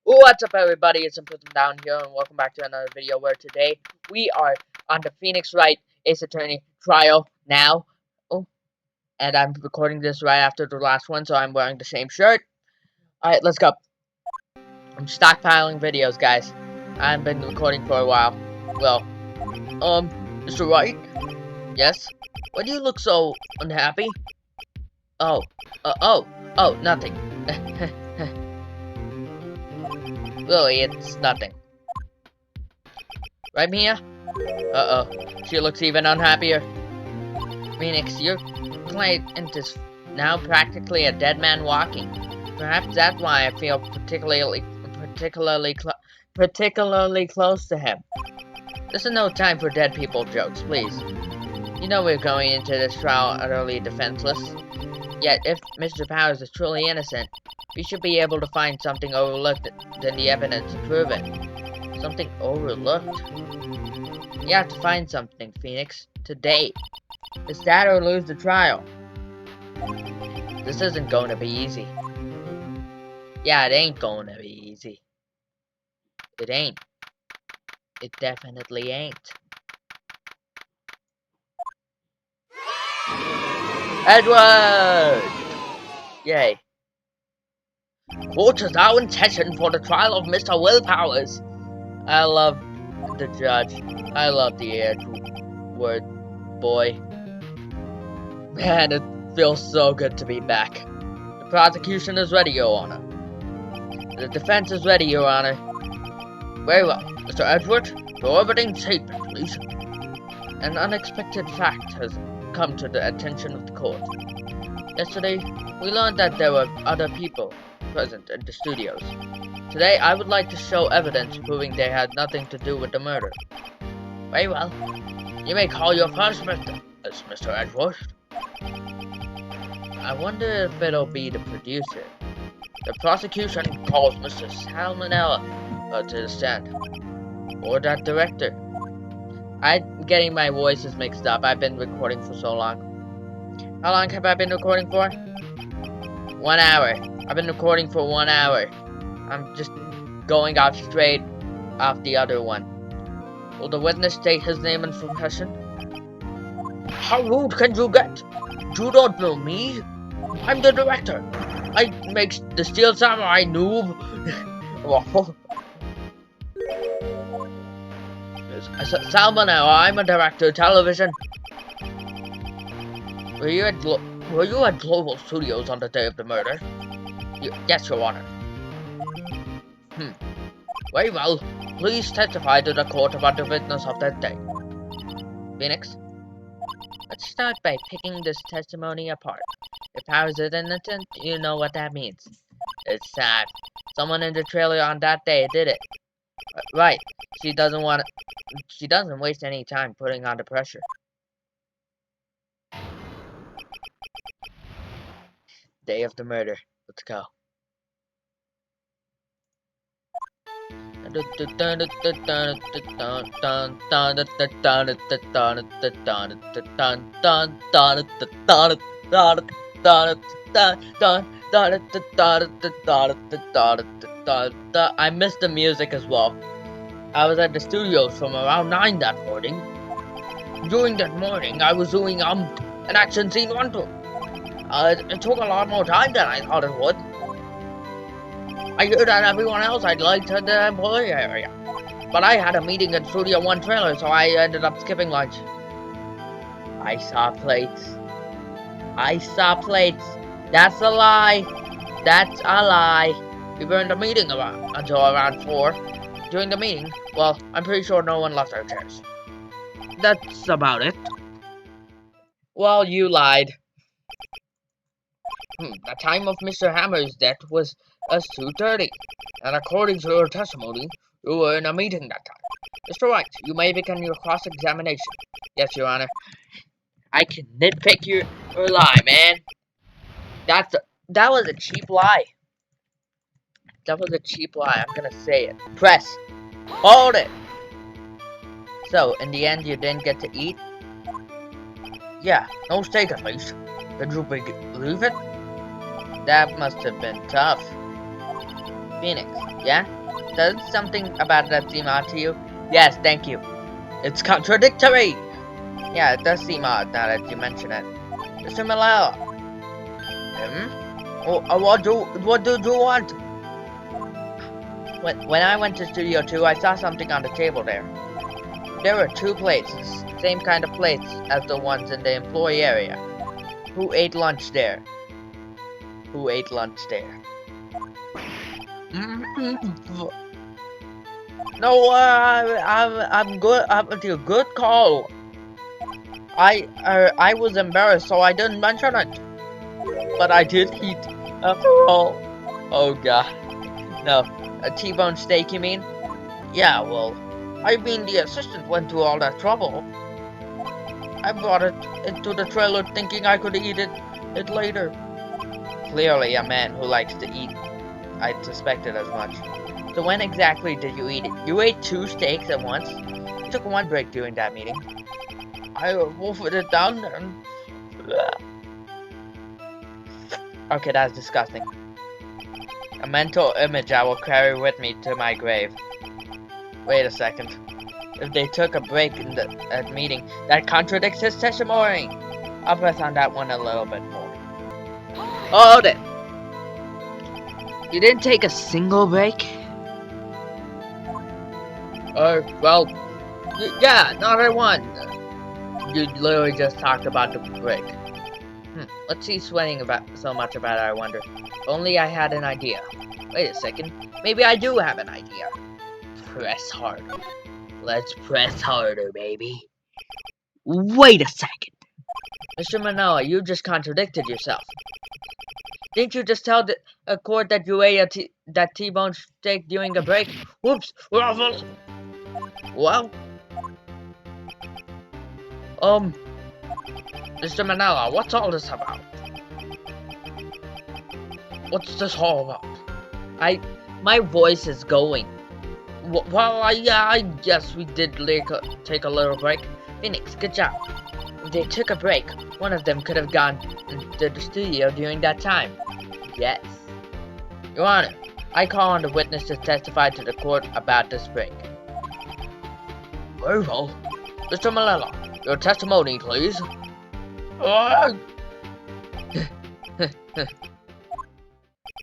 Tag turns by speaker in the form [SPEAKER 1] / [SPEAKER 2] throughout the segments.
[SPEAKER 1] What's up, everybody? It's Untitled down here, and welcome back to another video where today we are on the Phoenix Wright Ace Attorney trial now. Oh, and I'm recording this right after the last one, so I'm wearing the same shirt. Alright, let's go. I'm stockpiling videos, guys. I've been recording for a while. Well, Mr. Wright? Yes? Why do you look so unhappy? Oh, nothing. Really, it's nothing. Right, Mia? Uh-oh, she looks even unhappier. Phoenix, your client is now practically a dead man walking. Perhaps that's why I feel particularly close to him. This is no time for dead people jokes, please. You know we're going into this trial utterly defenseless. Yet, if Mr. Powers is truly innocent, we should be able to find something overlooked in the evidence to prove it. Something overlooked? You have to find something, Phoenix. Today. It's that or lose the trial. This isn't going to be easy. Yeah, it ain't going to be easy. It ain't. It definitely ain't. Edward! Yay. Court is now in session for the trial of Mr. Will Powers. I love the judge. I love the Edward boy. Man, it feels so good to be back. The prosecution is ready, Your Honor. The defense is ready, Your Honor. Very well. Mr. Edward, your opening statement, please. An unexpected fact has come to the attention of the court. Yesterday, we learned that there were other people present in the studios. Today, I would like to show evidence proving they had nothing to do with the murder. Very well. You may call your first witness, Mr. Edward. I wonder if it'll be the producer. The prosecution calls Mr. Salmonella to the stand. Or that director. I'm getting my voices mixed up. I've been recording for so long. How long have I been recording for? 1 hour. I've been recording for 1 hour. I'm just going off straight off the other one. Will the witness state his name and profession? How rude can you get? You don't know me. I'm the director. I make the Steel Samurai, noob. Salmonella, I'm a director of television. Were you at Global Studios on the day of the murder? Yes, Your Honor. Very well. Please testify to the court about the witness of that day. Phoenix? Let's start by picking this testimony apart. If Powers is innocent, you know what that means. It's sad. Someone in the trailer on that day did it. Right. She doesn't waste any time putting on the pressure. Day of the murder. Let's go. I missed the music as well. I was at the studios from around 9 that morning. During that morning, I was doing an action scene 1-2. It took a lot more time than I thought it would. I heard that everyone else I'd liked in the employee area. But I had a meeting at Studio 1 trailer, so I ended up skipping lunch. I saw plates. That's a lie. We were in the meeting until around 4. During the meeting, well, I'm pretty sure no one left their chairs. That's about it. Well, you lied. The time of Mr. Hammer's death was 2:30, and according to your testimony, you were in a meeting that time. Mr. Wright, you may begin your cross-examination. Yes, Your Honor. I can nitpick your lie, man. That was a cheap lie. I'm gonna say it. Press. Hold it. So, in the end, you didn't get to eat? Yeah, no steak at least. Did you believe it? That must have been tough. Phoenix, yeah? Does something about that seem odd to you? Yes, thank you. It's contradictory! Yeah, it does seem odd now that you mention it. Mr. Malala. What do you want? When I went to Studio 2, I saw something on the table there. There were 2 plates, same kind of plates as the ones in the employee area. Who ate lunch there? Who ate lunch there? No, I'm good. I'm a good call. I was embarrassed, so I didn't mention it. But I did eat after all. Oh god. No, a T-bone steak, you mean? Yeah, well, I mean the assistant went through all that trouble. I brought it into the trailer thinking I could eat it later. Clearly a man who likes to eat. I suspected as much. So when exactly did you eat it? You ate 2 steaks at once? You took 1 break during that meeting. I wolfed it down and... Okay, that's disgusting. A mental image I will carry with me to my grave. Wait a second. If they took a break in that meeting, that contradicts his testimony. I'll press on that one a little bit more. Hold it! You didn't take a single break? Well, yeah, not a one. You literally just talked about the break. What's he sweating about so much about, I wonder? If only I had an idea. Wait a second. Maybe I do have an idea. Press harder. Let's press harder, baby. Wait a second. Mr. Manoa, you just contradicted yourself. Didn't you just tell a court that you ate that T-bone steak during a break? Whoops! Waffle! Well? Mr. Manella, what's all this about? What's this all about? My voice is going. Well, I guess we did take a little break. Phoenix, good job. If they took a break, one of them could have gone to the studio during that time. Yes. Your Honor, I call on the witness to testify to the court about this break. Very well. Mr. Malala, your testimony, please.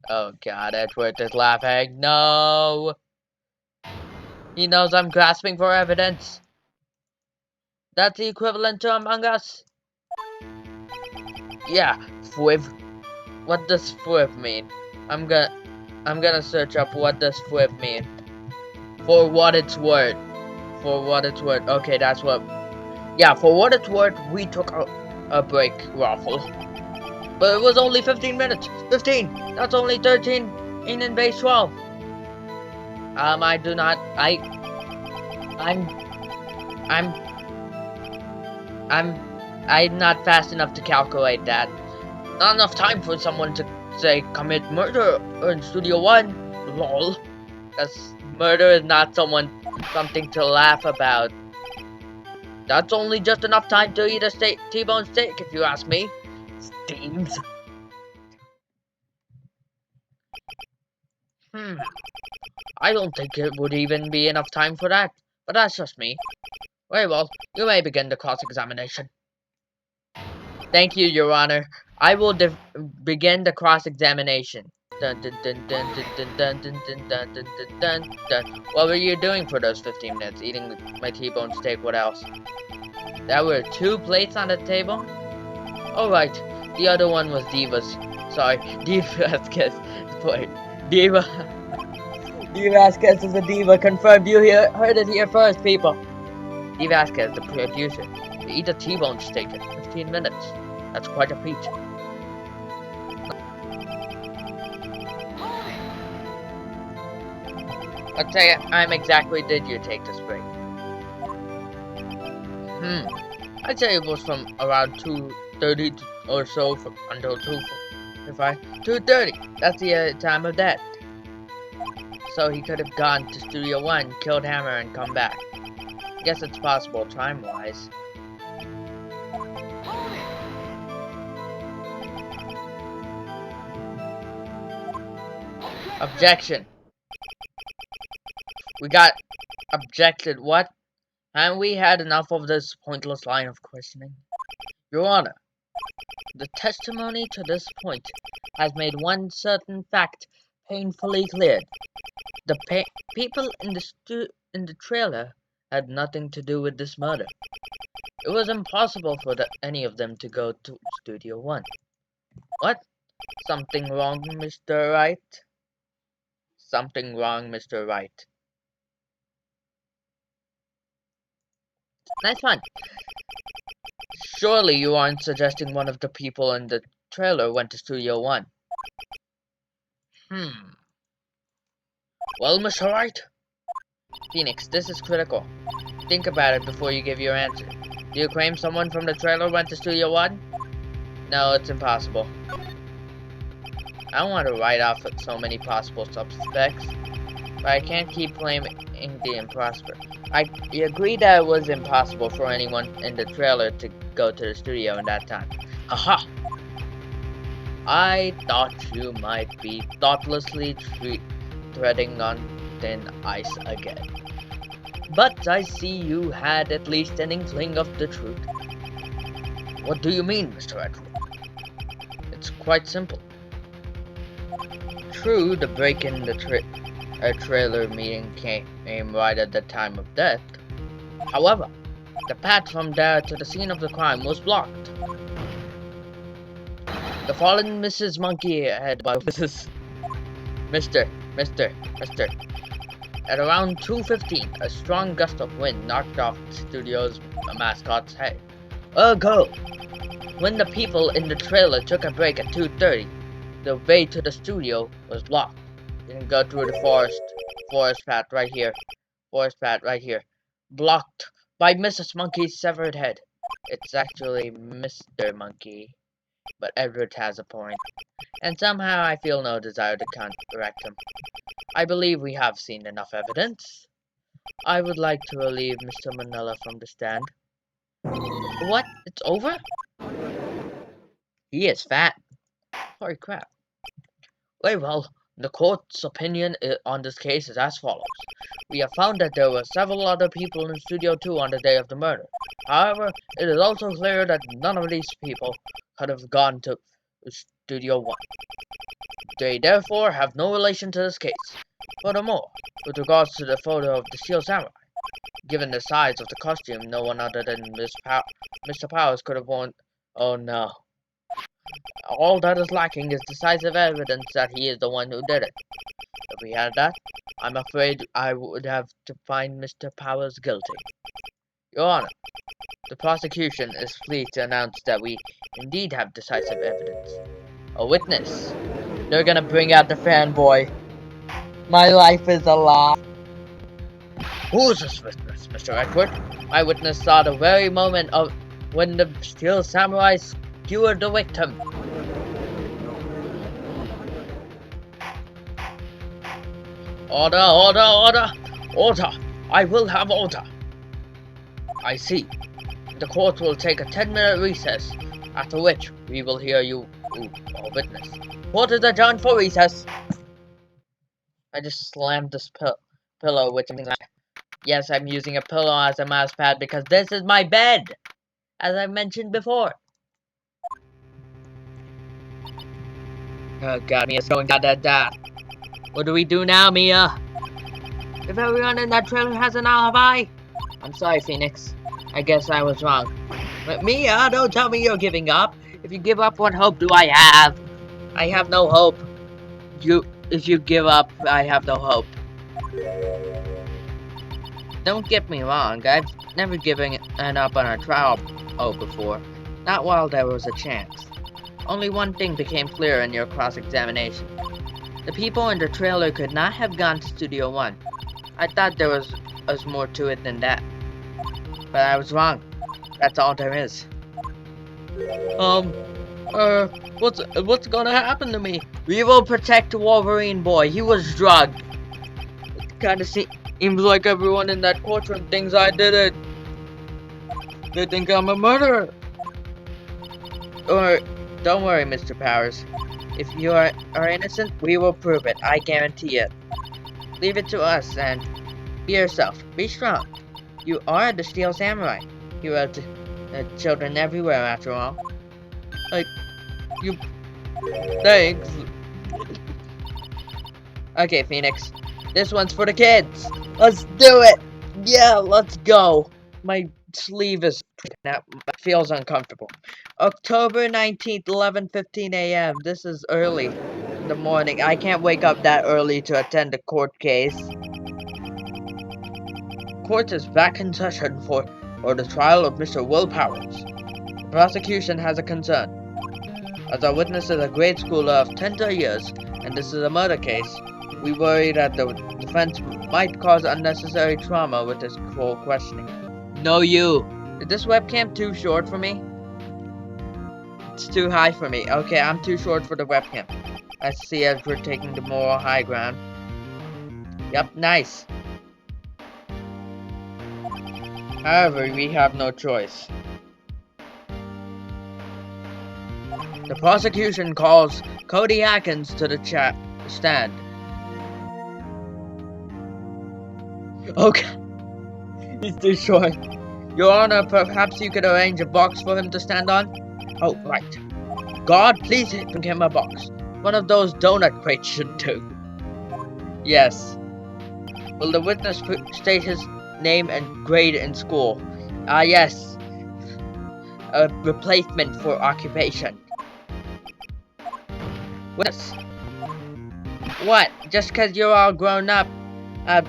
[SPEAKER 1] Oh god, Edward is laughing. No! He knows I'm grasping for evidence. That's the equivalent to Among Us. Yeah, FWIV. What does FWIV mean? I'm gonna search up what does FWIV mean. For what it's worth. For what it's worth. Okay, that's what... Yeah, for what it's worth, we took a break, Raffle. But it was only 15 minutes. 15! That's only 13 in base 12. I do not... I'm not fast enough to calculate that. Not enough time for someone to, say, commit murder in Studio 1. Lol. Because murder is not something to laugh about. That's only just enough time to eat a T-bone steak, if you ask me. Steams. I don't think it would even be enough time for that. But that's just me. Very well, you may begin the cross-examination. Thank you, Your Honor. I will begin the cross-examination. Dun dun dun dun dun dun dun dun dun dun dun dun dun. What were you doing for those 15 minutes? Eating my T-bone steak, what else? There were 2 plates on the table? Alright, the other one was Diva's. Sorry, Diva Vasquez. Wait, Diva. Diva Vasquez is a diva. Confirmed. You heard it here first, people. Diva Vasquez, the producer. To eat a T-bone steak in 15 minutes. That's quite a feat. What time exactly did you take this break? I'd say it was from around 2:30 or so until 2:30. That's the time of death. So he could have gone to Studio 1, killed Hammer, and come back. Guess it's possible time-wise. Objection. We got objected. What? Haven't we had enough of this pointless line of questioning? Your Honor, the testimony to this point has made one certain fact painfully clear. The people in the trailer had nothing to do with this murder. It was impossible for any of them to go to Studio One. What? Something wrong, Mr. Wright? Something wrong, Mr. Wright. Nice one. Surely you aren't suggesting one of the people in the trailer went to Studio One. Well, Mr. Wright? Phoenix, this is critical. Think about it before you give your answer. Do you claim someone from the trailer went to Studio One? No, it's impossible. I don't want to write off so many possible suspects, but I can't keep claiming the imposter. I agree that it was impossible for anyone in the trailer to go to the studio in that time. Haha! I thought you might be thoughtlessly treading on thin ice again. But I see you had at least an inkling of the truth. What do you mean, Mr. Edward? It's quite simple. True, the break in the trailer meeting came right at the time of death. However, the path from there to the scene of the crime was blocked. The fallen Mrs. Monkey had Mr. At around 2:15, a strong gust of wind knocked off the studio's mascot's head. Ergo, when the people in the trailer took a break at 2:30, the way to the studio was blocked. You can go through the forest path right here. Blocked by Mrs. Monkey's severed head. It's actually Mr. Monkey, but Edward has a point. And somehow I feel no desire to correct him. I believe we have seen enough evidence. I would like to relieve Mr. Manila from the stand. What? It's over? He is fat. Holy crap. Very well, the court's opinion on this case is as follows. We have found that there were several other people in Studio 2 on the day of the murder. However, it is also clear that none of these people could have gone to Studio 1. They therefore have no relation to this case. Furthermore, with regards to the photo of the Steel Samurai, given the size of the costume, no one other than Mr. Powers could have worn. Oh no. All that is lacking is decisive evidence that he is the one who did it. If we had that, I'm afraid I would have to find Mr. Powers guilty. Your Honor, the prosecution is pleased to announce that we indeed have decisive evidence. A witness. They're gonna bring out the fanboy. My life is a lie. Who is this witness, Mr. Edward? My witness saw the very moment of when the Steel Samurai skewered the victim. Order, order, order! Order! I will have order! I see. The court will take a 10-minute recess, after which we will hear you, our witness. Court is adjourned for recess. I just slammed this pillow with something like... Yes, I'm using a pillow as a mouse pad because this is my bed, as I mentioned before. Oh god, Mia's going da. What do we do now, Mia? If everyone in that trailer has an alibi? I'm sorry, Phoenix. I guess I was wrong. But Mia, don't tell me you're giving up. If you give up, what hope do I have? I have no hope. If you give up, I have no hope. Don't get me wrong, I've never given up on a trial before. Not while there was a chance. Only one thing became clear in your cross-examination. The people in the trailer could not have gone to Studio 1. I thought there was more to it than that. But I was wrong. That's all there is. What's gonna happen to me? We will protect Wolverine Boy. He was drugged. It kinda seems like everyone in that courtroom thinks I did it. They think I'm a murderer. Don't worry, Mr. Powers. If you are innocent, we will prove it. I guarantee it. Leave it to us, and Be yourself. Be strong. You are the Steel Samurai. You have children everywhere, after all. Like, you... Thanks. Okay, Phoenix. This one's for the kids. Let's do it. Yeah, let's go. My sleeve is... That feels uncomfortable. October 19th, 11:15 a.m. This is early in the morning. I can't wake up that early to attend a court case. Court is back in session for the trial of Mr. Willpowers. The prosecution has a concern. As our witness is a grade schooler of tender years, and this is a murder case, we worry that the defense might cause unnecessary trauma with this cruel questioning. No, you! Is this webcam too short for me? It's too high for me. Okay, I'm too short for the webcam. I see as we're taking the moral high ground. Yep, nice. However, we have no choice. The prosecution calls Cody Atkins to the stand. Okay. He's too short. Your Honor, perhaps you could arrange a box for him to stand on? Oh, right. God, please bring him a box. One of those donut crates should do. Yes. Will the witness state his name and grade in school? Yes. A replacement for occupation. Witness. What? Just because you're all grown up,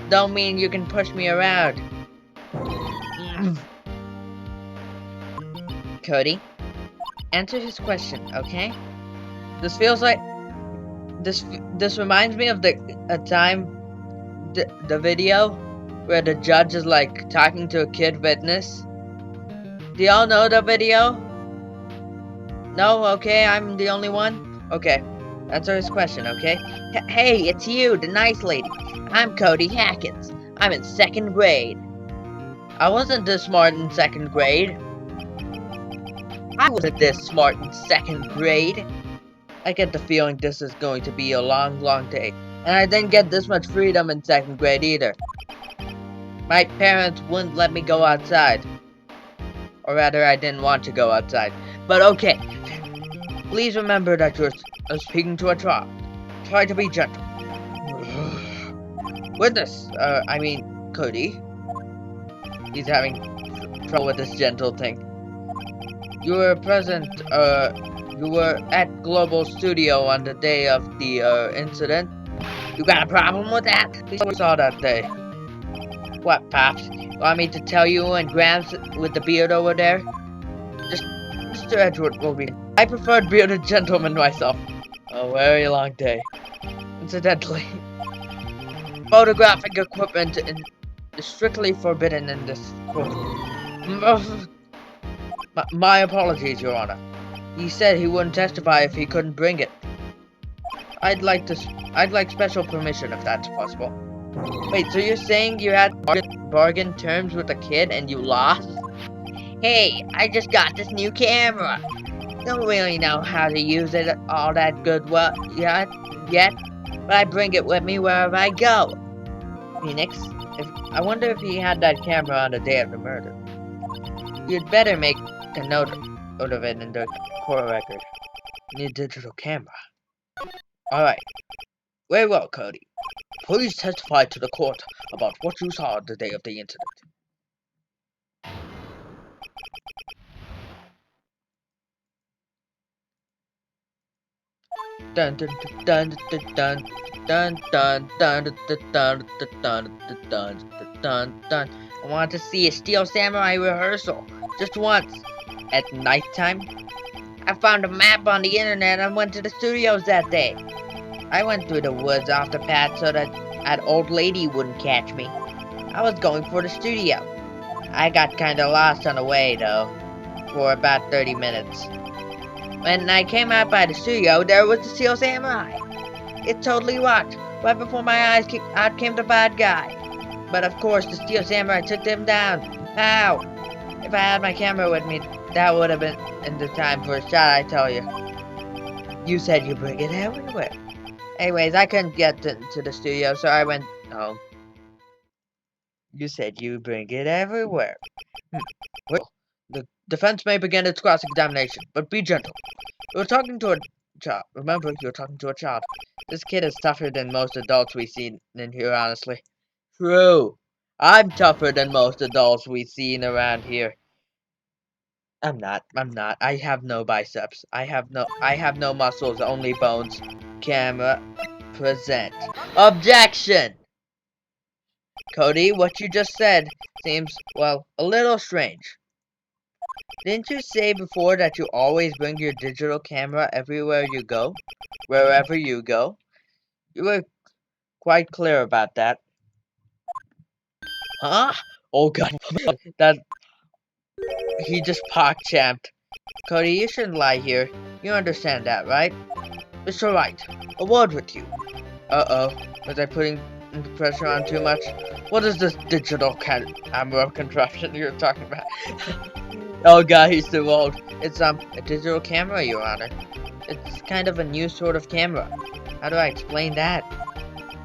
[SPEAKER 1] don't mean you can push me around. Cody, answer his question, okay? This feels like... This reminds me of the video where the judge is like talking to a kid witness. Do y'all know the video? No? Okay, I'm the only one? Okay, answer his question, okay? Hey, it's you, the nice lady. I'm Cody Atkins. I'm in 2nd grade. I wasn't this smart in 2nd grade. I wasn't this smart in 2nd grade. I get the feeling this is going to be a long, long day. And I didn't get this much freedom in 2nd grade either. My parents wouldn't let me go outside. Or rather, I didn't want to go outside. But okay. Please remember that you're speaking to a child. Try to be gentle. Witness, Cody. He's having trouble with this gentle thing. You were present, you were at Global Studio on the day of the, incident. You got a problem with that? We saw that day. What, Pops? Want me to tell you and Gramps with the beard over there? Just, Mr. Edgewood will be... I preferred bearded gentlemen myself. A very long day. Incidentally, photographic equipment is strictly forbidden in this court. My apologies, Your Honor. He said he wouldn't testify if he couldn't bring it. I'd like special permission if that's possible. Wait, so you're saying you had bargain terms with a kid and you lost? Hey, I just got this new camera. Don't really know how to use it all that good yet, but I bring it with me wherever I go. Phoenix, I wonder if he had that camera on the day of the murder. You'd better make a note of it in the court record. Need a digital camera. Alright. Very well, Cody. Please testify to the court about what you saw the day of the incident. Dun dun dun dun dun dun dun dun dun dun dun. I want to see a Steel Samurai rehearsal, just once, at nighttime. I found a map on the internet and went to the studios that day. I went through the woods off the path so that old lady wouldn't catch me. I was going for the studio. I got kinda lost on the way though, for about 30 minutes. When I came out by the studio, there was the Steel Samurai. It totally rocked. Right before my eyes out came the bad guy. But of course, the Steel Samurai took him down. How? If I had my camera with me, that would have been in the time for a shot, I tell you. You said you bring it everywhere. Anyways, I couldn't get to the studio, so I went home. You said you bring it everywhere. Well, the defense may begin its cross-examination, but be gentle. You're talking to a child. Remember, you're talking to a child. This kid is tougher than most adults we've seen in here, honestly. True. I'm tougher than most adults we've seen around here. I'm not. I have no biceps. I have no muscles, only bones. Camera, present. Objection! Cody, what you just said seems, well, a little strange. Didn't you say before that you always bring your digital camera everywhere you go? Wherever you go? You were quite clear about that. Huh? Oh god, that... He just PogChamped. Cody, you shouldn't lie here. You understand that, right? Mr. Wright, a word with you. Uh-oh. Was I putting the pressure on too much? What is this digital camera contraption you're talking about? Oh god, he's too old. It's a digital camera, Your Honor. It's kind of a new sort of camera. How do I explain that?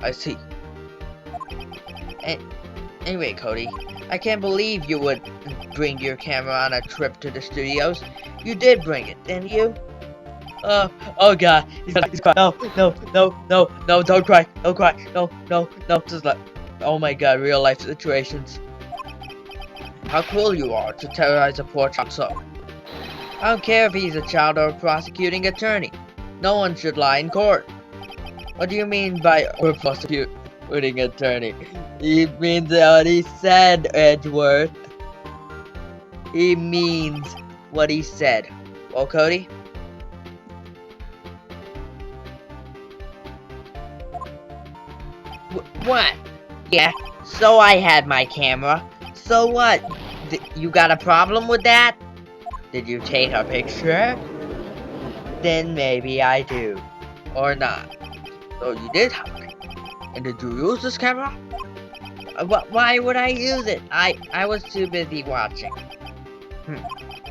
[SPEAKER 1] I see. Anyway, Cody, I can't believe you would bring your camera on a trip to the studios. You did bring it, didn't you? Oh god, he's crying. No, don't cry, no, just like, oh my god, real life situations. How cruel you are to terrorize a poor child so. I don't care if he's a child or a prosecuting attorney. No one should lie in court. What do you mean by a prosecuting attorney? He means what he said, Edgeworth. He means what he said. Well, Cody? What? Yeah, so I had my camera. So what? You got a problem with that? Did you take a picture? Then maybe I do. Or not. So you did have it. And did you use this camera? Why would I use it? I was too busy watching.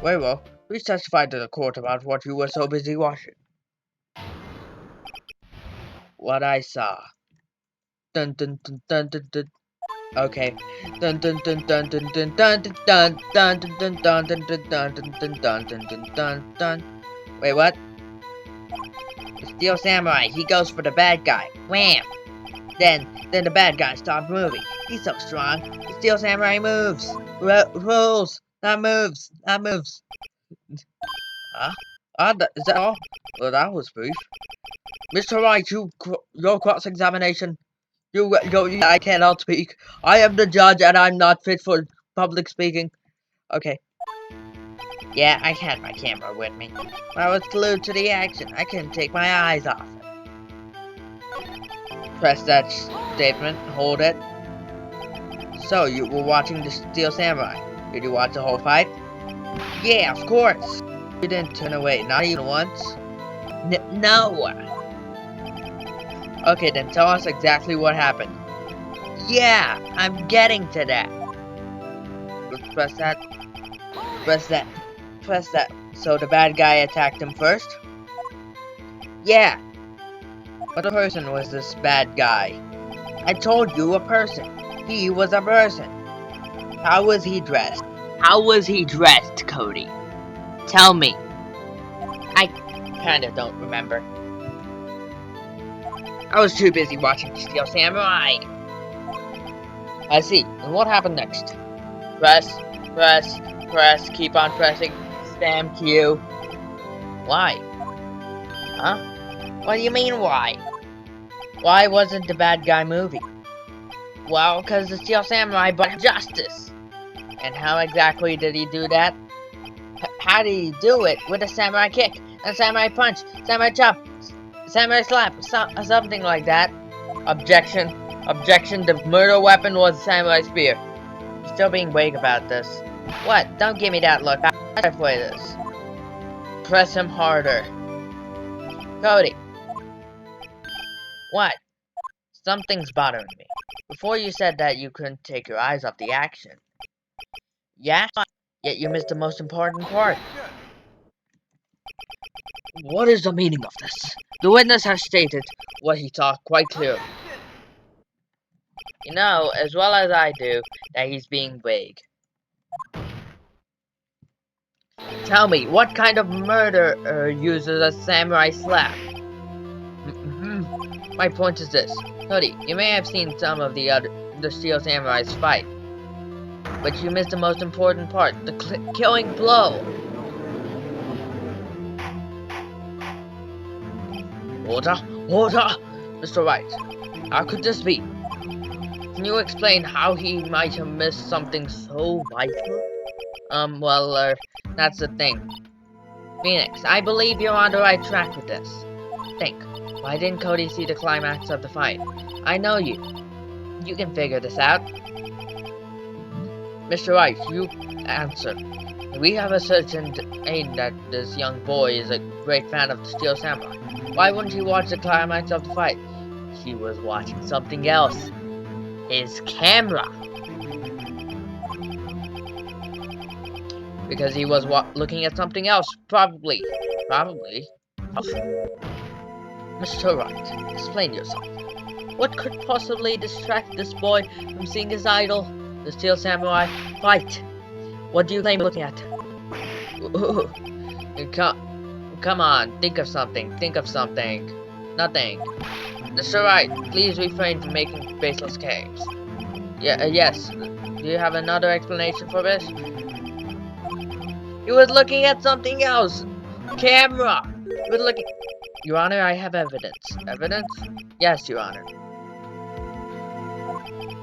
[SPEAKER 1] Very well. Please testify to the court about what you were so busy watching. What I saw. Dun dun dun dun dun dun. Okay. Dun dun dun dun dun dun dun dun dun dun dun dun dun dun dun dun dun dun dun. Wait, what? The Steel Samurai, he goes for the bad guy. Wham! Then the bad guy stopped moving. He's so strong. The Steel Samurai moves. Rules. Not moves. Not moves. Huh? Is that all? Well, that was brief. Mr. Wright, your cross-examination. I cannot speak. I am the judge and I'm not fit for public speaking. Okay. Yeah, I had my camera with me. When I was glued to the action, I couldn't take my eyes off it. Press that statement. Hold it. So, you were watching the Steel Samurai. Did you watch the whole fight? Yeah, of course. You didn't turn away, not even once? No. Okay, then tell us exactly what happened. Yeah, I'm getting to that. Let's press that. Press that. Press that. So the bad guy attacked him first? Yeah. What person was this bad guy? I told you, a person. He was a person. How was he dressed? How was he dressed, Cody? Tell me. I kinda don't remember. I was too busy watching the Steel Samurai. I see. And what happened next? Press, press, press, keep on pressing. Spam Q. Why? Huh? What do you mean, why? Why wasn't the bad guy moving? Well, because the Steel Samurai brought justice. And how exactly did he do that? How did he do it? With a samurai kick, a samurai punch, samurai chop, samurai slap, something like that. Objection. Objection, the murder weapon was a samurai spear. You're still being vague about this. What? Don't give me that look. I'll play this. Press him harder. Cody. What? Something's bothering me. Before you said that you couldn't take your eyes off the action. Yeah? Yet you missed the most important part. What is the meaning of this? The witness has stated what he thought quite clearly. You know, as well as I do, that he's being vague. Tell me, what kind of murderer uses a samurai slap? My point is this. Cody, you may have seen some of the Steel Samurais fight, but you missed the most important part, the killing blow. Order! Mr. Wright, how could this be? Can you explain how he might have missed something so vital? That's the thing. Phoenix, I believe you're on the right track with this. Think, why didn't Cody see the climax of the fight? I know you. You can figure this out. Mr. Wright, you answer. We have a certain aim that this young boy is a great fan of the Steel Samurai. Why wouldn't he watch the climax of the fight? He was watching something else. His camera. Because he was looking at something else, probably. Mr. Wright, explain yourself. What could possibly distract this boy from seeing his idol, the Steel Samurai, fight? What do you claim looking at? Come on, think of something. Nothing. Mr. Wright, please refrain from making baseless claims. Yes. Do you have another explanation for this? He was looking at something else. Camera. He was looking. Your Honor, I have evidence. Evidence? Yes, Your Honor.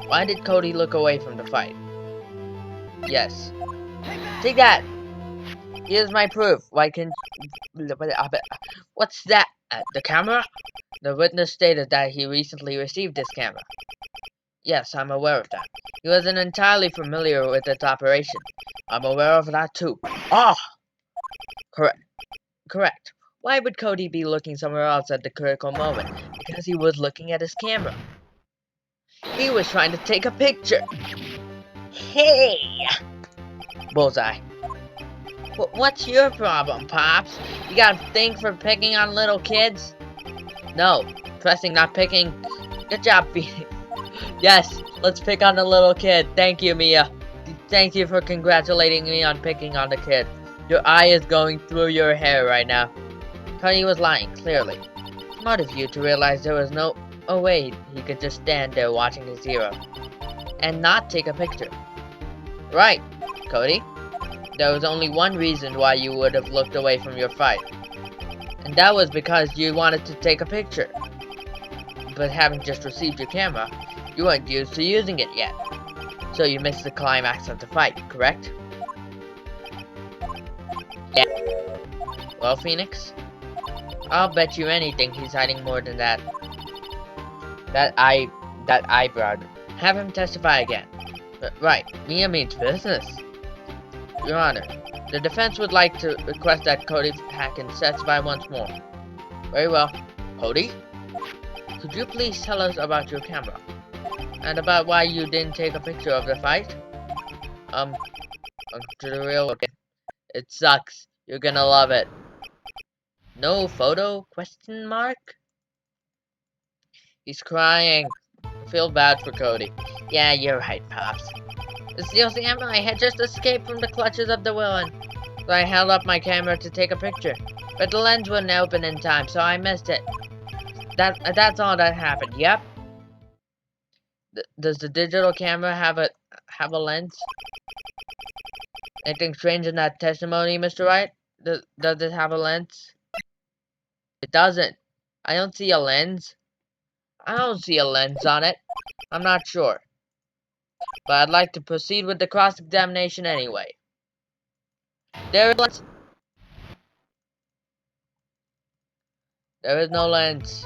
[SPEAKER 1] Why did Cody look away from the fight? Yes. Take that. Here's my proof. Why can... What's that? The camera? The witness stated that he recently received this camera. Yes, I'm aware of that. He wasn't entirely familiar with its operation. I'm aware of that too. Ah! Correct. Why would Cody be looking somewhere else at the critical moment? Because he was looking at his camera. He was trying to take a picture. Hey! Bullseye. What's your problem, Pops? You got a thing for picking on little kids? No. Pressing, not picking. Good job, Phoenix. Yes, let's pick on the little kid. Thank you, Mia. Thank you for congratulating me on picking on the kid. Your eye is going through your hair right now. Cody was lying, clearly. Smart of you to realize there was no way he could just stand there watching his hero. And not take a picture. Right, Cody. There was only one reason why you would have looked away from your fight. And that was because you wanted to take a picture. But having just received your camera, you weren't used to using it yet. So you missed the climax of the fight, correct? Yeah. Well, Phoenix, I'll bet you anything he's hiding more than that. That eyebrow. Have him testify again. Right, Mia means business. Your Honor, the defense would like to request that Cody Hackins testify once more. Very well. Cody? Could you please tell us about your camera? And about why you didn't take a picture of the fight? To the real... It sucks. You're gonna love it. No photo? Question mark? He's crying. I feel bad for Cody. Yeah, you're right, Pops. The Steel Samurai had just escaped from the clutches of the villain. So I held up my camera to take a picture. But the lens wouldn't open in time, so I missed it. That's all that happened, yep. Does the digital camera have a lens? Anything strange in that testimony, Mr. Wright? Does it have a lens? It doesn't. I don't see a lens. I don't see a lens on it. I'm not sure. But I'd like to proceed with the cross-examination anyway. There is no lens.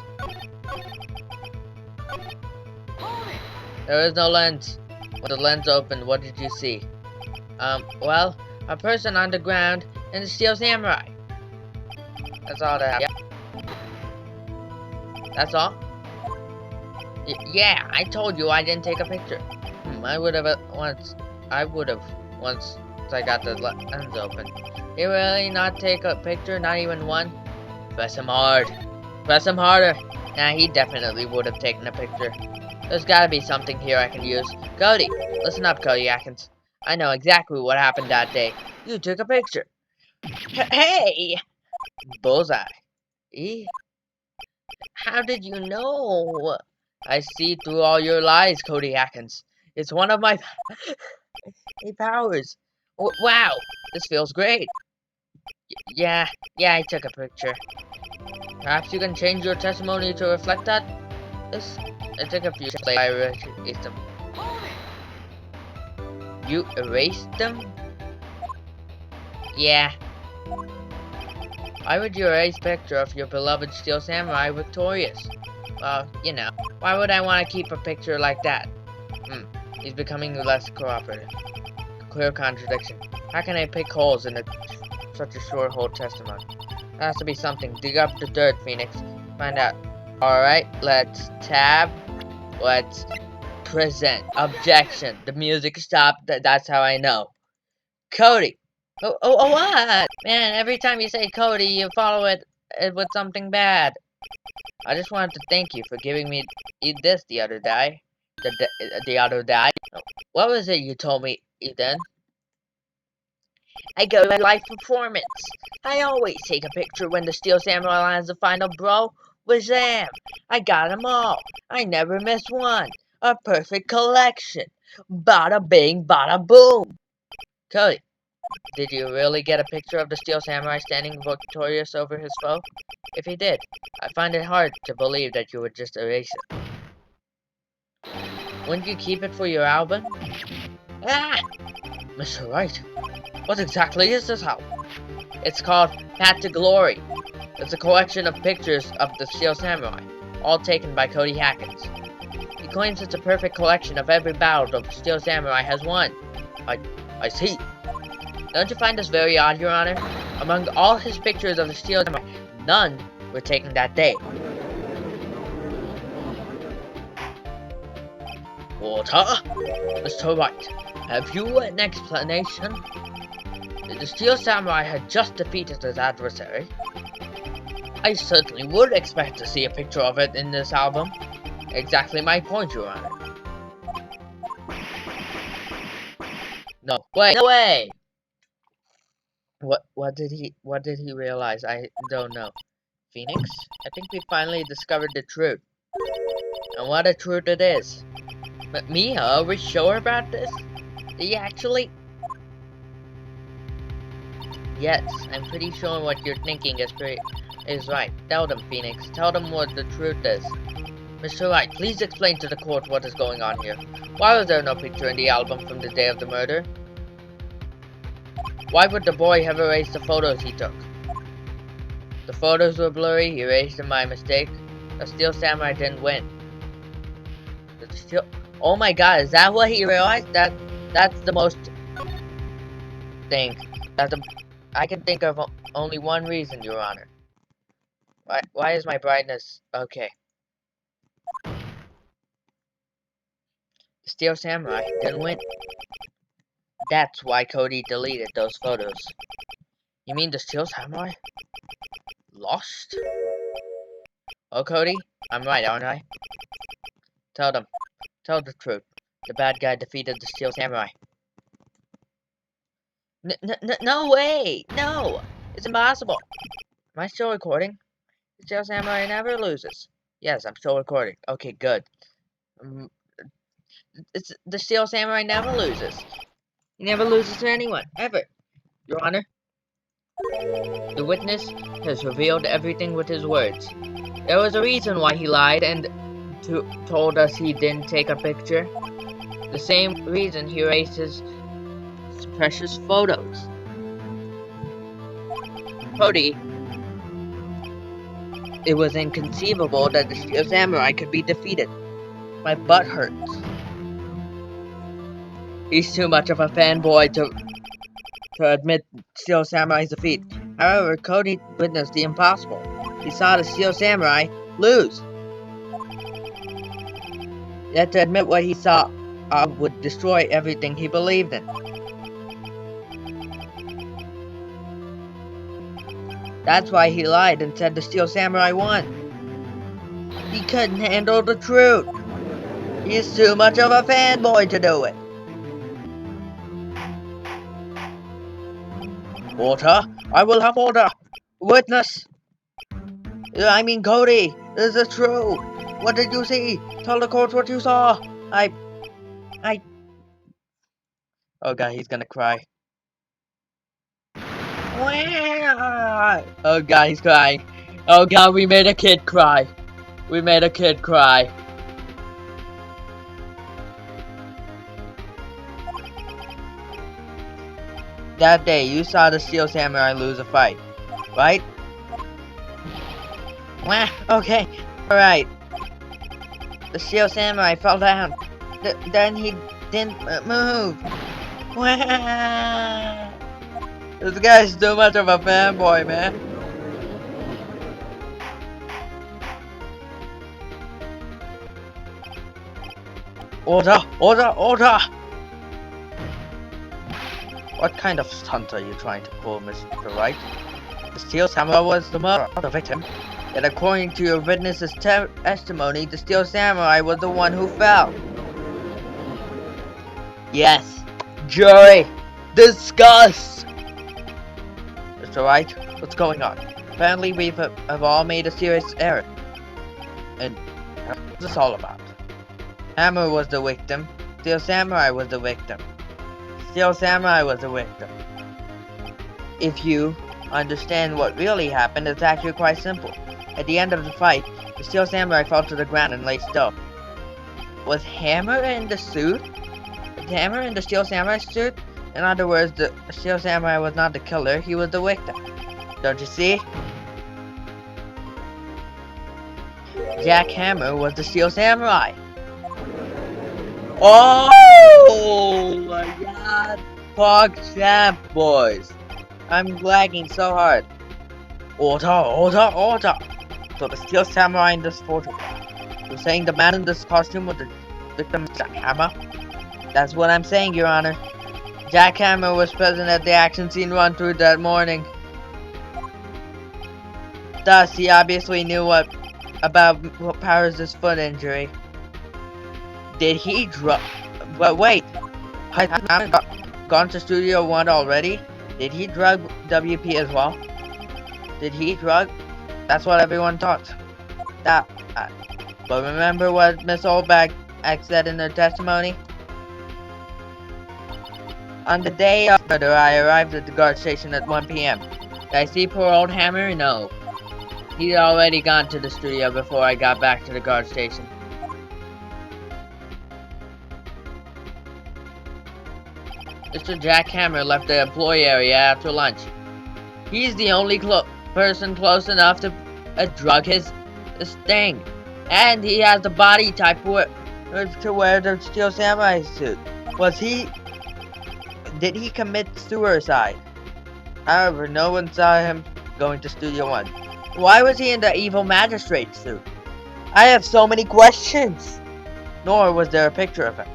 [SPEAKER 1] There is no lens. When the lens opened, what did you see? Well, a person on the ground and the Steel Samurai. That's all that happened. That's all? Yeah, I told you I didn't take a picture. I would have once I got the lens open. You really not take a picture? Not even one? Press him hard. Press him harder. Nah, he definitely would have taken a picture. There's gotta be something here I can use. Cody, listen up, Cody Atkins. I know exactly what happened that day. You took a picture. Hey! Bullseye. How did you know? I see through all your lies, Cody Atkins. It's one of my powers. Wow, this feels great. Yeah, I took a picture. Perhaps you can change your testimony to reflect that? I took a few later. I erased them. You erased them? Yeah. Why would you erase a picture of your beloved Steel Samurai victorious? Well, you know, why would I want to keep a picture like that? He's becoming less cooperative. Clear contradiction. How can I pick holes in such a short whole testimony? There has to be something. Dig up the dirt, Phoenix. Find out. Alright, let's tab. Let's present. Objection. The music stopped. That's how I know. Cody! Oh, what? Man, every time you say Cody, you follow it with something bad. I just wanted to thank you for giving me this the other day. The other day. What was it you told me, Ethan? I go to live performance. I always take a picture when the Steel Samurai lands the final blow. Wazam! I got 'em all. I never miss one. A perfect collection. Bada bing, bada boom. Cody, did you really get a picture of the Steel Samurai standing victorious over his foe? If you did, I find it hard to believe that you would just erase it. Wouldn't you keep it for your album? Ah! Mr. Wright, what exactly is this album? It's called Path to Glory. It's a collection of pictures of the Steel Samurai, all taken by Cody Atkins. He claims it's a perfect collection of every battle the Steel Samurai has won. I see. Don't you find this very odd, Your Honor? Among all his pictures of the Steel Samurai, none were taken that day. Water? Mr. Wright, have you an explanation? The Steel Samurai had just defeated his adversary. I certainly would expect to see a picture of it in this album. Exactly my point, Your Honor. No way! What did he realize? I don't know. Phoenix, I think we finally discovered the truth. And what a truth it is. But Mia, are we sure about this? Did he actually? Yes, I'm pretty sure what you're thinking is right. Tell them, Phoenix. Tell them what the truth is. Mr. Wright, please explain to the court what is going on here. Why was there no picture in the album from the day of the murder? Why would the boy have erased the photos he took? The photos were blurry, he erased them by mistake. The Steel Samurai didn't win. Oh my god, is that what he realized? That's the most thing. I can think of only one reason, Your Honor. Why is my brightness okay? The Steel Samurai didn't win. That's why Cody deleted those photos. You mean the Steel Samurai lost? Oh, Cody, I'm right, aren't I? Tell them. Tell the truth. The bad guy defeated the Steel Samurai. No way! No! It's impossible! Am I still recording? The Steel Samurai never loses. Yes, I'm still recording. Okay, good. The Steel Samurai never loses. He never loses to anyone, ever. Your Honor, the witness has revealed everything with his words. There was a reason why he lied and told us he didn't take a picture. The same reason he erased his precious photos. Cody, it was inconceivable that the Steel Samurai could be defeated. My butt hurts. He's too much of a fanboy to admit Steel Samurai's defeat. However, Cody witnessed the impossible. He saw the Steel Samurai lose. Yet to admit what he saw would destroy everything he believed in. That's why he lied and said the Steel Samurai won. He couldn't handle the truth. He's too much of a fanboy to do it. Order? I will have order. Witness! I mean, Cody, is it true? What did you see? Tell the court what you saw. Oh god, he's gonna cry. Oh god, he's crying. Oh god, we made a kid cry. We made a kid cry. That day, you saw the Steel Samurai lose a fight, right? Okay, alright. The Steel Samurai fell down. Then he didn't move. This guy's too much of a fanboy, man. Order! Order! Order! What kind of stunt are you trying to pull, Mr. Wright? The Steel Samurai was the murderer, not the victim. Yet according to your witness's testimony, the Steel Samurai was the one who fell. Yes. Jury! Discuss! Mr. Wright, what's going on? Apparently we have all made a serious error. And what's this all about? Hammer was the victim. Steel Samurai was the victim. Steel Samurai was the victim. If you understand what really happened, it's actually quite simple. At the end of the fight, the Steel Samurai fell to the ground and lay still. Was Hammer in the suit? Was Hammer in the Steel Samurai suit? In other words, the Steel Samurai was not the killer, he was the victim. Don't you see? Jack Hammer was the Steel Samurai. Oh my god! Pog champ, boys! I'm lagging so hard. Order, order, order! So the Steel Samurai in this photograph. You're saying the man in this costume was the victim of Jack Hammer? That's what I'm saying, Your Honor. Jack Hammer was present at the action scene run-through that morning. Thus, he obviously knew about Powers' foot injury. Did he drug? But wait, has Hammer gone to Studio 1 already? Did he drug WP as well? Did he drug? That's what everyone thought. But remember what Miss Oldback said in her testimony? On the day of murder, I arrived at the guard station at 1 p.m. Did I see poor old Hammer? No. He'd already gone to the studio before I got back to the guard station. Mr. Jack Hammer left the employee area after lunch. He's the only person close enough to drug his thing. And he has the body type to wear the Steel Samurai suit. Did he commit suicide? However, no one saw him going to Studio 1. Why was he in the evil magistrate suit? I have so many questions. Nor was there a picture of him.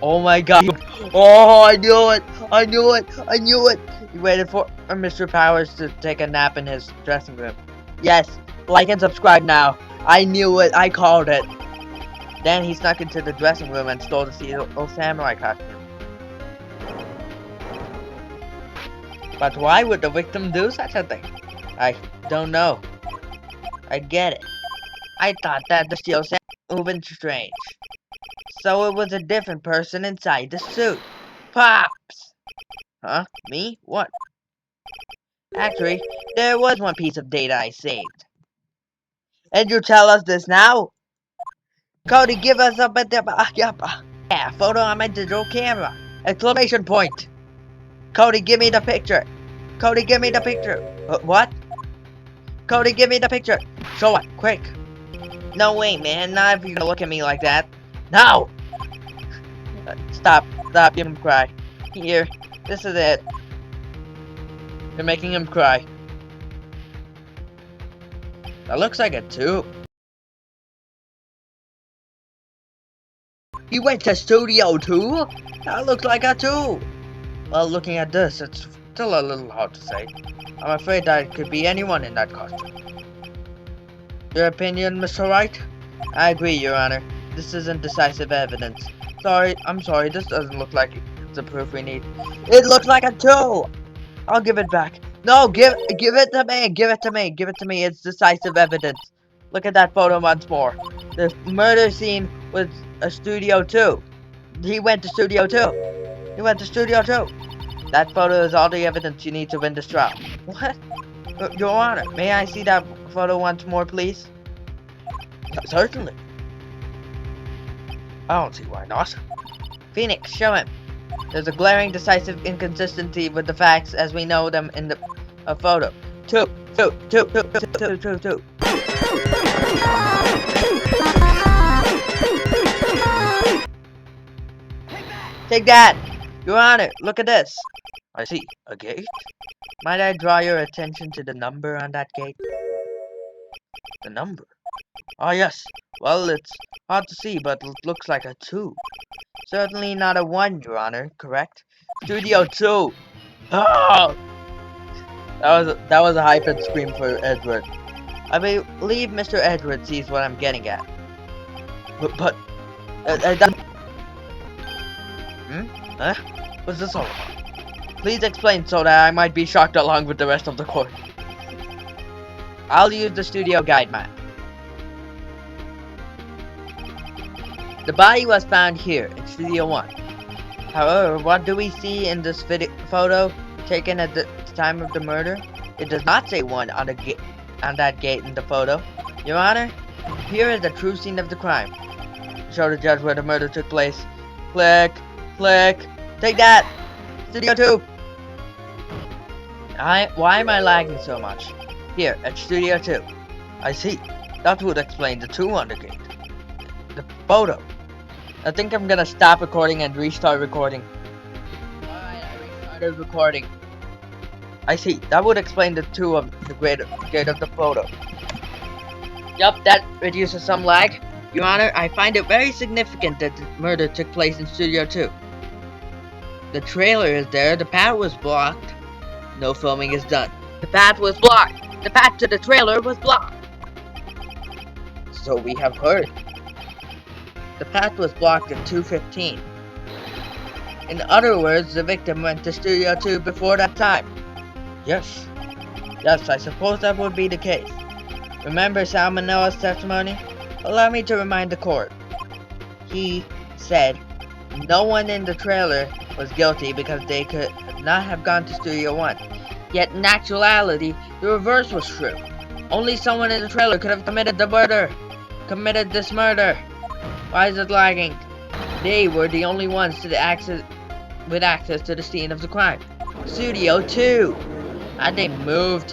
[SPEAKER 1] Oh my god. Oh, I knew it. I knew it. I knew it. He waited for Mr. Powers to take a nap in his dressing room. Yes, like and subscribe now. I knew it. I called it. Then he snuck into the dressing room and stole the Steel Samurai costume. But why would the victim do such a thing? I don't know. I get it. I thought that the Steel Samurai was moving strange. So it was a different person inside the suit. Pops! Huh? Me? What? Actually, there was one piece of data I saved. And you tell us this now? Cody, give us a bit of yeah, photo on my digital camera. Exclamation point. Cody, give me the picture. Cody, give me the picture. What? Cody, give me the picture. Show it, quick. No way, man. Not if you're gonna look at me like that. No! Stop. Stop. Give him cry. Here. This is it. You're making him cry. That looks like a tube. He went to Studio 2? That looks like a tube. Well, looking at this, it's still a little hard to say. I'm afraid that it could be anyone in that costume. Your opinion, Mr. Wright? I agree, Your Honor. This isn't decisive evidence. I'm sorry, this doesn't look like it's the proof we need. It looks like a 2! I'll give it back. No, give it to me! Give it to me! Give it to me! It's decisive evidence. Look at that photo once more. The murder scene was a Studio 2. He went to Studio 2. He went to Studio 2. That photo is all the evidence you need to win this trial. What? Your Honor, may I see that photo once more, please? Certainly. I don't see why not. Phoenix, show him. There's a glaring decisive inconsistency with the facts as we know them in the photo. 2. Take that! Your Honor, look at this. I see. A gate? Might I draw your attention to the number on that gate? The number? Ah, yes. Well, it's hard to see, but it looks like a 2. Certainly not a 1, Your Honor, correct? Studio 2! Oh! That was a high-pitched scream for Edward. I believe Mr. Edward sees what I'm getting at. But Huh? What's this all about? Please explain so that I might be shocked along with the rest of the court. I'll use the studio guide map. The body was found here in Studio 1. However, what do we see in this photo taken at the time of the murder? It does not say 1 on that gate in the photo. Your Honor, here is the true scene of the crime. Show the judge where the murder took place. Click. Take that! Studio 2! Why am I lagging so much? Here, at Studio 2. I see. That would explain the 2 on the gate. The photo. I think I'm gonna stop recording and restart recording. Alright, I restarted recording. I see. That would explain the 2 of the gate of the photo. Yup, that reduces some lag. Your Honor, I find it very significant that the murder took place in Studio 2. The trailer is there, the path was blocked. No filming is done. The path was blocked. The path to the trailer was blocked. So we have heard. The path was blocked at 2:15. In other words, the victim went to Studio 2 before that time. Yes, I suppose that would be the case. Remember Salmonella's testimony? Allow me to remind the court. He said no one in the trailer was guilty because they could not have gone to Studio 1. Yet in actuality, the reverse was true. Only someone in the trailer could have committed this murder. Why is it lagging? They were the only ones with access to the scene of the crime. Studio 2! How'd they move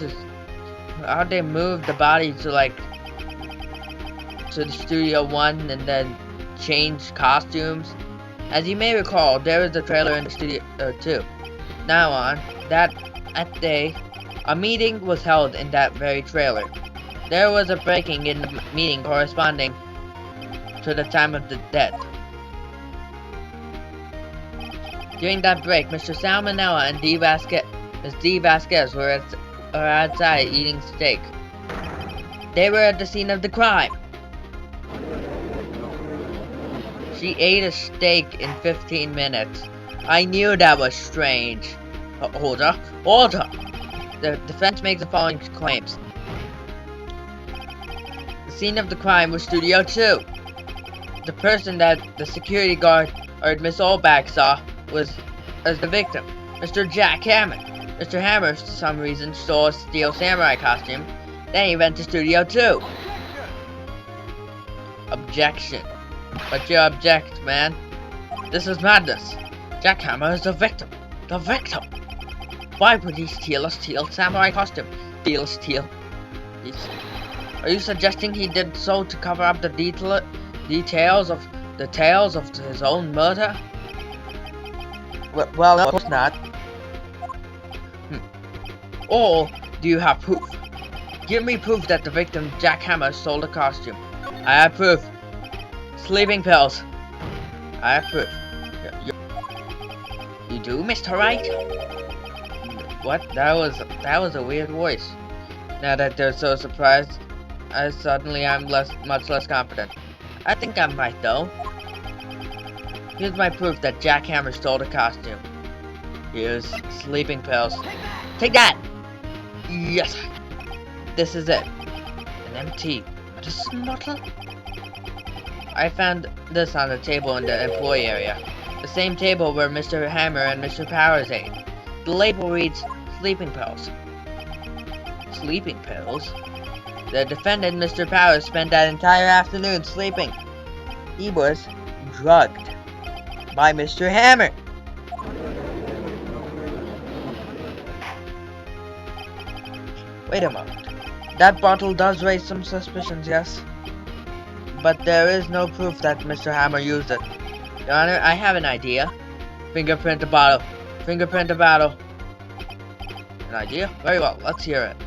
[SPEAKER 1] the body to the Studio 1 and then change costumes? As you may recall, there was a trailer in the Studio 2. Now on that day, a meeting was held in that very trailer. There was a breaking in the meeting corresponding to the time of the death. During that break, Mr. Salmonella and Ms. D. Vasquez were outside eating steak. They were at the scene of the crime. She ate a steak in 15 minutes. I knew that was strange. Hold up. The defense makes the following claims. The scene of the crime was Studio 2. The person that the security guard or Miss Olbach saw was as the victim, Mr. Jack Hammer. Mr. Hammer, for some reason, stole a Steel Samurai costume. Then he went to Studio 2. Objection. But you object, man. This is madness. Jack Hammer is the victim. The victim! Why would he steal a Steel Samurai costume? Steal. Are you suggesting he did so to cover up the details of his own murder? Well, of course not. Or do you have proof? Give me proof that the victim, Jack Hammer, stole the costume. I have proof. Sleeping pills. I have proof. You do, Mr. Wright? What? That was a weird voice. Now that they're so surprised, I'm much less confident. I think I'm right, though. Here's my proof that Jack Hammer stole the costume. Here's sleeping pills. Take that! Yes! This is it. An empty medicine bottle? I found this on the table in the employee area. The same table where Mr. Hammer and Mr. Powers ate. The label reads, sleeping pills. Sleeping pills? The defendant, Mr. Powers, spent that entire afternoon sleeping. He was drugged by Mr. Hammer. Wait a moment. That bottle does raise some suspicions, yes? But there is no proof that Mr. Hammer used it. Your Honor, I have an idea. Fingerprint the bottle. Fingerprint the bottle. An idea? Very well, let's hear it.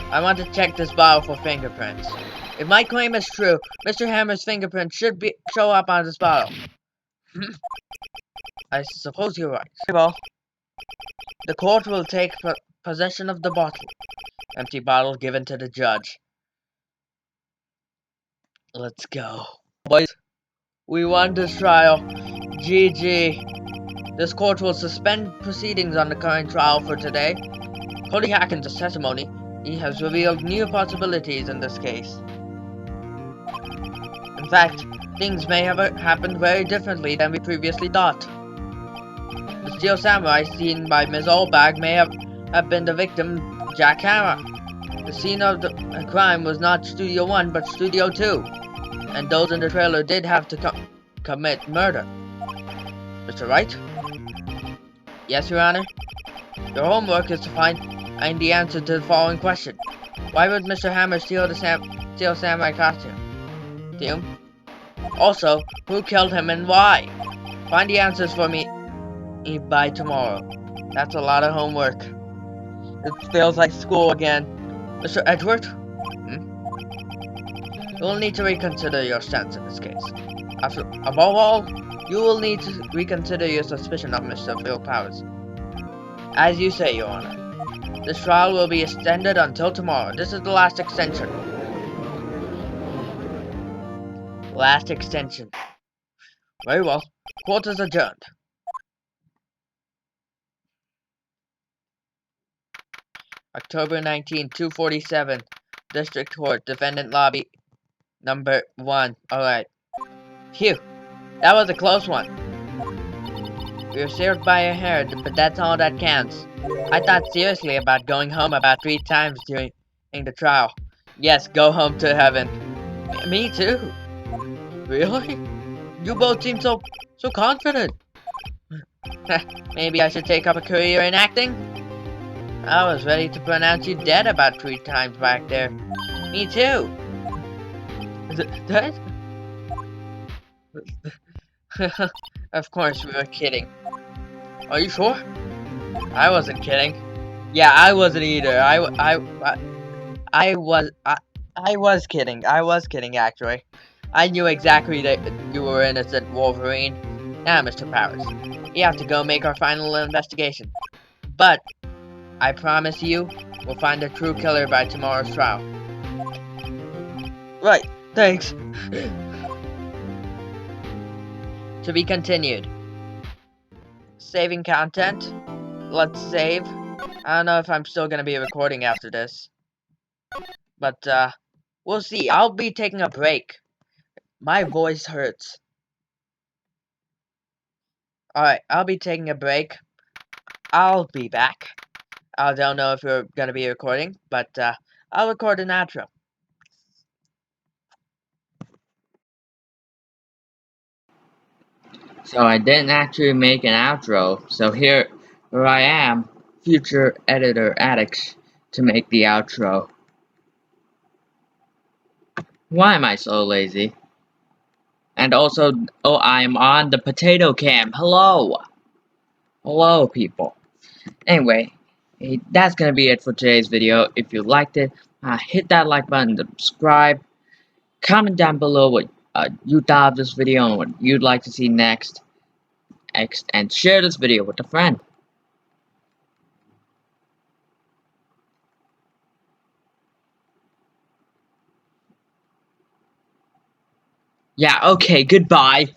[SPEAKER 1] I want to check this bottle for fingerprints. If my claim is true, Mr. Hammer's fingerprint should show up on this bottle. I suppose you're right. Very well. The court will take possession of the bottle. Empty bottle given to the judge. Let's go. Boys, we won this trial. GG. This court will suspend proceedings on the current trial for today. Cody Hackins' testimony, he has revealed new possibilities in this case. In fact, things may have happened very differently than we previously thought. The steel samurai seen by Ms. Oldbag may have been the victim, Jack Hammer. The scene of the crime was not Studio 1 but Studio 2, and those in the trailer did have to commit murder. Mr. Wright? Yes, Your Honor? Your homework is to find the answer to the following question. Why would Mr. Hammer steal the steel samurai costume? Doom? Also, who killed him and why? Find the answers for me by tomorrow. That's a lot of homework. It feels like school again. Mr. Edward? You will need to reconsider your stance in this case. Above all, you will need to reconsider your suspicion of Mr. Phil Powers. As you say, Your Honor. This trial will be extended until tomorrow. This is the last extension. Last extension. Very well. Court is adjourned. October 19, 247. District Court, Defendant Lobby, number 1. Alright. Phew. That was a close one. We were saved by a hair, but that's all that counts. I thought seriously about going home about 3 times during the trial. Yes, go home to heaven. Me too. Really? You both seem so confident. Maybe I should take up a career in acting? I was ready to pronounce you dead about 3 times back there. Me too. That? Of course, we were kidding. Are you sure? I wasn't kidding. Yeah, I wasn't either. I was kidding. I was kidding, actually. I knew exactly that you were innocent, Wolverine. Now, Mr. Powers, we have to go make our final investigation. But I promise you, we'll find the true killer by tomorrow's trial. Right, thanks. To be continued. Saving content. Let's save. I don't know if I'm still gonna be recording after this. But, we'll see. I'll be taking a break. My voice hurts. Alright, I'll be taking a break. I'll be back. I don't know if we're gonna be recording, but, I'll record an outro. So I didn't actually make an outro, so here I am, future editor Addicts, to make the outro. Why am I so lazy? And also, oh, I'm on the potato cam. Hello! Hello, people. Anyway, that's gonna be it for today's video. If you liked it, hit that like button, subscribe, comment down below what you thought of this video and what you'd like to see next, and share this video with a friend.
[SPEAKER 2] Yeah, okay, goodbye.